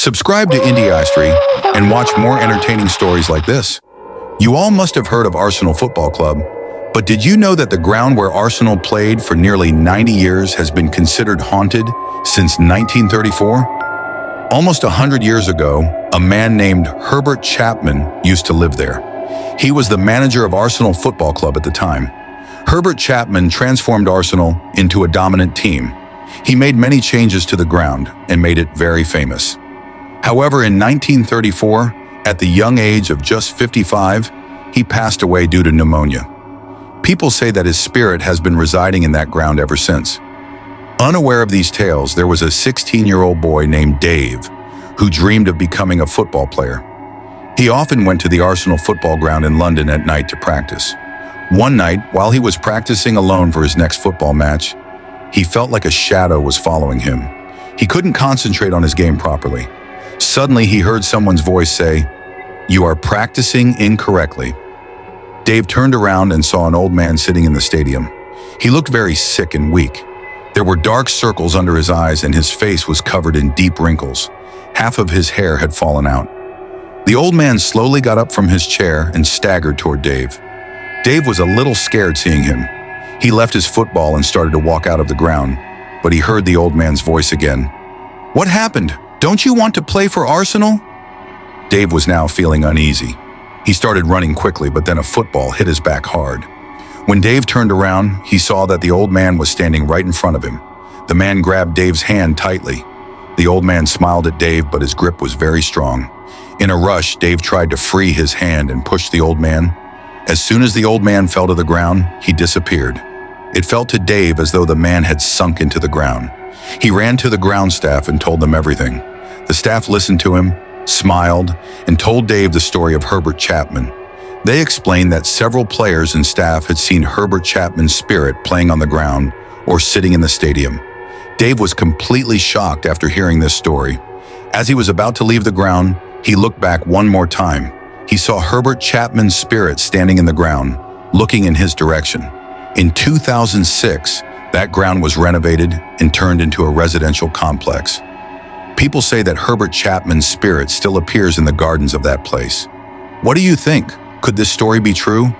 Subscribe to indiAIstory and watch more entertaining stories like this. You all must have heard of Arsenal Football Club, but did you know that the ground where Arsenal played for nearly 90 years has been considered haunted since 1934? Almost 100 years ago, a man named Herbert Chapman used to live there. He was the manager of Arsenal Football Club at the time. Herbert Chapman transformed Arsenal into a dominant team. He made many changes to the ground and made it very famous. However, in 1934, at the young age of just 55, he passed away due to pneumonia. People say that his spirit has been residing in that ground ever since. Unaware of these tales, there was a 16-year-old boy named Dave who dreamed of becoming a football player. He often went to the Arsenal football ground in London at night to practice. One night, while he was practicing alone for his next football match, he felt like a shadow was following him. He couldn't concentrate on his game properly. Suddenly, he heard someone's voice say, "You are practicing incorrectly." Dave turned around and saw an old man sitting in the stadium. He looked very sick and weak. There were dark circles under his eyes and his face was covered in deep wrinkles. Half of his hair had fallen out. The old man slowly got up from his chair and staggered toward Dave. Dave was a little scared seeing him. He left his football and started to walk out of the ground, but he heard the old man's voice again. "What happened? Don't you want to play for Arsenal?" Dave was now feeling uneasy. He started running quickly, but then a football hit his back hard. When Dave turned around, he saw that the old man was standing right in front of him. The man grabbed Dave's hand tightly. The old man smiled at Dave, but his grip was very strong. In a rush, Dave tried to free his hand and push the old man. As soon as the old man fell to the ground, he disappeared. It felt to Dave as though the man had sunk into the ground. He ran to the ground staff and told them everything. The staff listened to him, smiled, and told Dave the story of Herbert Chapman. They explained that several players and staff had seen Herbert Chapman's spirit playing on the ground or sitting in the stadium. Dave was completely shocked after hearing this story. As he was about to leave the ground, he looked back one more time. He saw Herbert Chapman's spirit standing in the ground, looking in his direction. In 2006, that ground was renovated and turned into a residential complex. People say that Herbert Chapman's spirit still appears in the gardens of that place. What do you think? Could this story be true?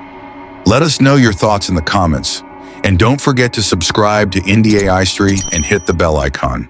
Let us know your thoughts in the comments. And don't forget to subscribe to indiAIstory and hit the bell icon.